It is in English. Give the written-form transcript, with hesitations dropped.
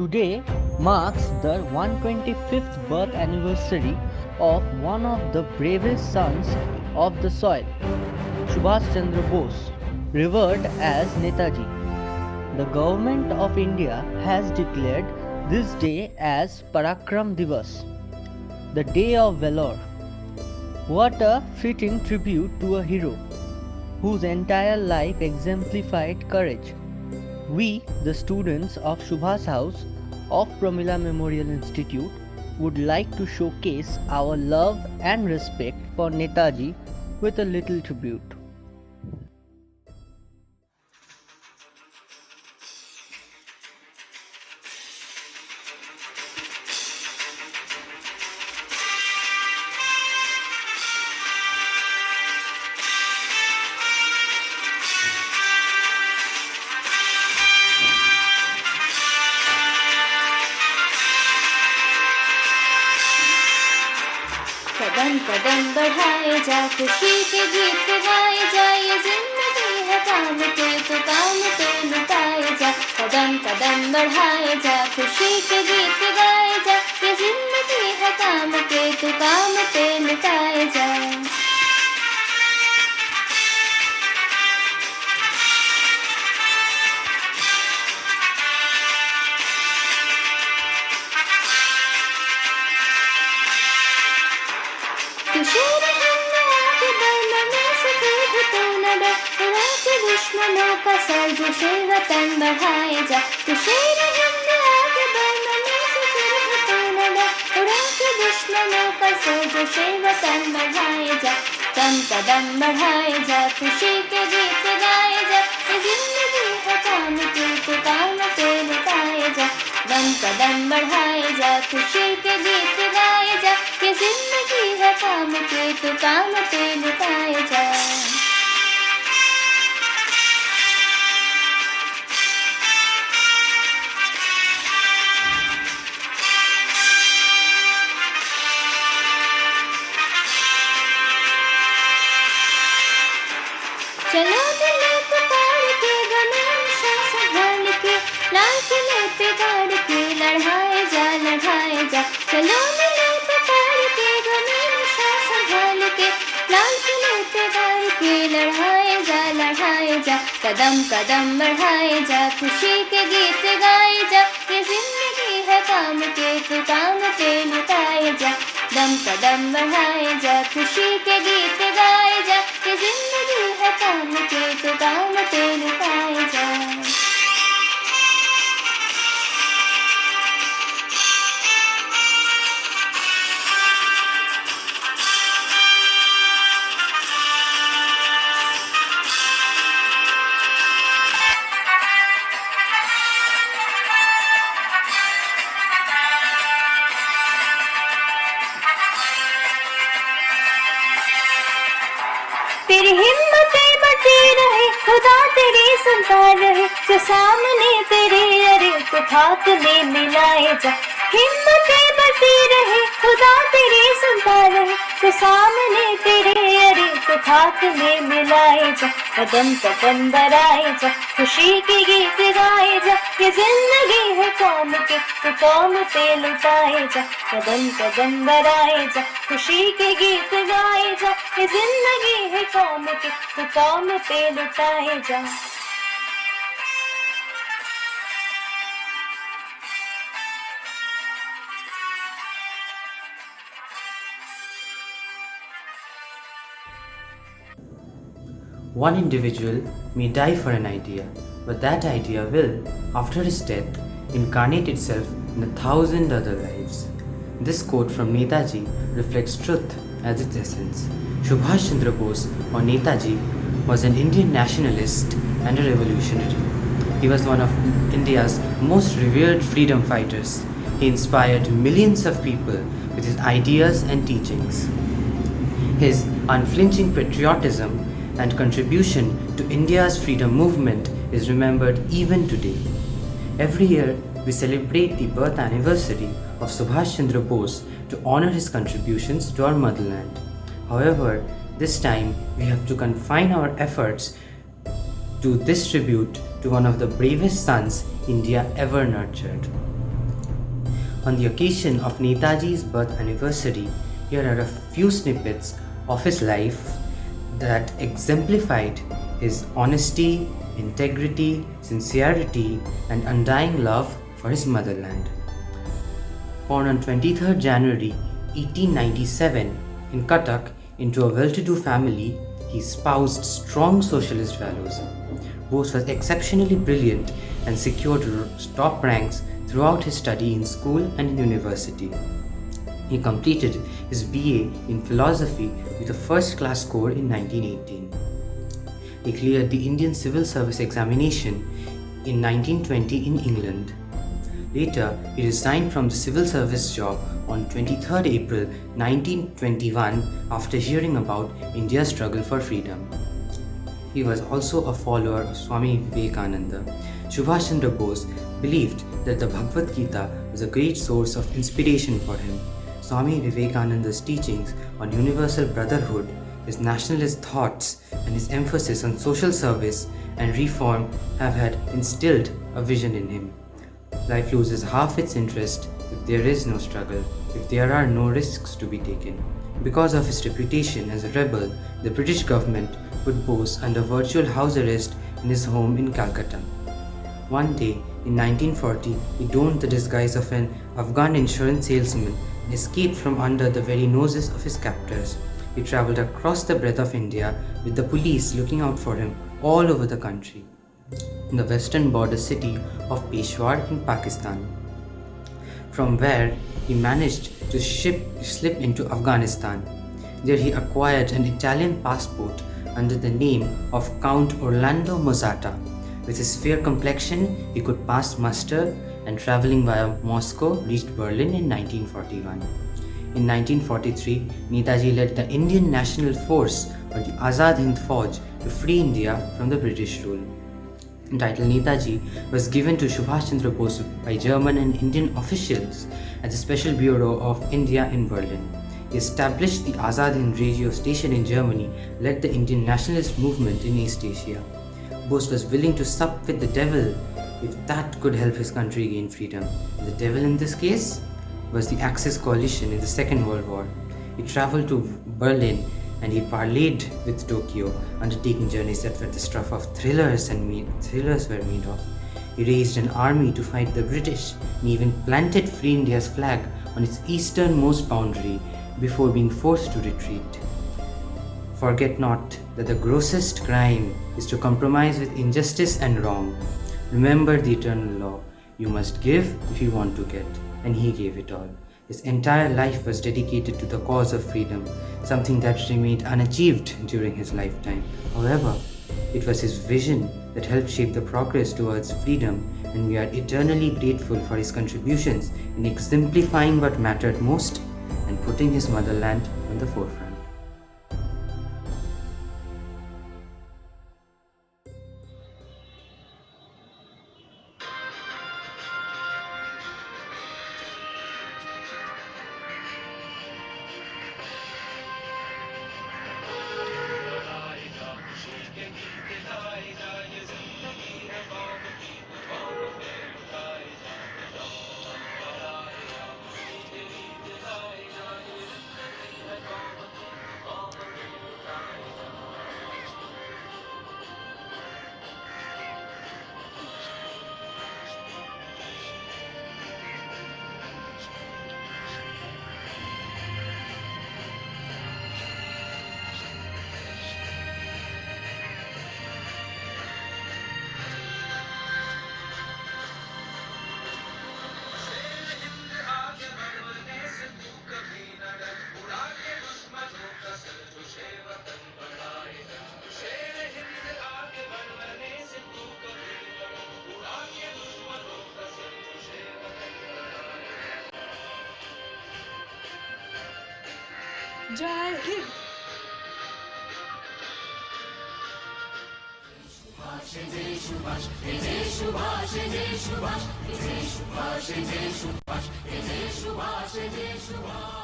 Today marks the 125th birth anniversary of one of the bravest sons of the soil, Subhash Chandra Bose, revered as Netaji. The Government of India has declared this day as Parakram Divas, the Day of Valor. What a fitting tribute to a hero whose entire life exemplified courage. We, the students of Subhash House of Pramila Memorial Institute, would like to showcase our love and respect for Netaji with a little tribute. कदम कदम बढ़ाए जा, खुशी के गीत गाए जा, ये जिंदगी है काम के तो काम पे लुटाए जा। कदम कदम बढ़ाए जा, खुशी के गीत गाए जा, ये जिंदगी है काम के तो काम पे लुटाए जा। शेर हमने आगे बढ़ना सफेद तो न डर, उड़ा के दुश्मनों का सर जो शेर वतन बढ़ाए जा। तो शेर हमने आगे बढ़ना सफेद तो न डर, उड़ा के दुश्मनों का सर जो शेर वतन बढ़ाए जा। कदम कदम बढ़ाए जा, खुशी के गीत गाए जा, ये जिंदगी है काम के तो काम पे लुटाए जा। कदम कदम बढ़ाए जा, खुशी के गीत गाए जा, ये जिंदगी है काम के तो काम पे लुटाए जा। चलो दिले पुकार के गले श्वास भर के, लाल किले पे गाड़ के लड़ाए जा लड़ाए जा। चलो दिले पुकार के गले श्वास भर के, लाल किले पे गाड़ के लड़ाए जा लड़ाए जा। कदम कदम बढ़ाए जा, खुशी के गीत गाए जा, ये जिंदगी है काम के तो काम पे लुटाए जा। कदम कदम बढ़ाए जा, खुशी के गीत गाए जा, ये जिंदगी है काम के तो काम पे लुटाए जा। तेरी हिम्मतें बढ़ती रहे, खुदा तेरी सुनता रहे, जो सामने तेरे अरे तो खाक में मिलाए जा। हिम्मतें बढ़ती रहे, खुदा तेरी सुनता रहे, जो सामने तेरे अरे तो खाक में मिलाए जा। कदम कदम बढ़ाए जा, खुशी के गीत गाए जा, ये जिंदगी है काम के तो काम पे लुटाए जा। कदम कदम बढ़ाए जा, खुशी के गीत गाए जा, ये जिंदगी है काम के तो काम पे लुटाए जा। One individual may die for an idea, but that idea will, after his death, incarnate itself in 1,000 other lives. This quote from Netaji reflects truth as its essence. Subhash Chandra Bose, or Netaji, was an Indian nationalist and a revolutionary. He was one of India's most revered freedom fighters. He inspired millions of people with his ideas and teachings. His unflinching patriotism and contribution to India's freedom movement is remembered even today. Every year, we celebrate the birth anniversary of Subhash Chandra Bose to honor his contributions to our motherland. However, this time we have to confine our efforts to this tribute to one of the bravest sons India ever nurtured. On the occasion of Netaji's birth anniversary, here are a few snippets of his life that exemplified his honesty, integrity, sincerity, and undying love for his motherland. Born on 23rd January 1897 in Cuttack into a well-to-do family, he espoused strong socialist values. Bose was exceptionally brilliant and secured top ranks throughout his study in school and in university. He completed his BA in philosophy with a first-class score in 1918. He cleared the Indian Civil Service examination in 1920 in England. Later, he resigned from the civil service job on 23rd April 1921 after hearing about India's struggle for freedom. He was also a follower of Swami Vivekananda. Subhash Chandra Bose believed that the Bhagavad Gita was a great source of inspiration for him. Swami Vivekananda's teachings on universal brotherhood, his nationalist thoughts, and his emphasis on social service and reform have had instilled a vision in him. Life loses half its interest if there is no struggle, if there are no risks to be taken. Because of his reputation as a rebel, the British government put Bose under virtual house arrest in his home in Calcutta. One day, in 1940, he donned the disguise of an Afghan insurance salesman and escaped from under the very noses of his captors. He travelled across the breadth of India with the police looking out for him all over the country, in the western border city of Peshawar in Pakistan, from where he managed to slip into Afghanistan. There he acquired an Italian passport under the name of Count Orlando Mozzata. With his fair complexion, he could pass muster and travelling via Moscow reached Berlin in 1941. In 1943, Netaji led the Indian National Force or the Azad Hind Fauj to free India from the British rule. The title Netaji was given to Subhash Chandra Bose by German and Indian officials at the Special Bureau of India in Berlin. He established the Azad Hind radio station in Germany, led the Indian nationalist movement in East Asia. Bose was willing to sup with the devil if that could help his country gain freedom. The devil in this case was the Axis coalition in the Second World War. He travelled to Berlin and he parleyed with Tokyo, undertaking journeys that were the stuff of thrillers were made of. He raised an army to fight the British and even planted Free India's flag on its easternmost boundary before being forced to retreat. Forget not that the grossest crime is to compromise with injustice and wrong. Remember the eternal law. You must give if you want to get, and he gave it all. His entire life was dedicated to the cause of freedom, something that remained unachieved during his lifetime. However, it was his vision that helped shape the progress towards freedom, and we are eternally grateful for his contributions in exemplifying what mattered most and putting his motherland on the forefront. जय हिंद। जय सुभाष जय सुभाष जय सुभाष जय सुभाष जय सुभाष जय सुभाष जय सुभाष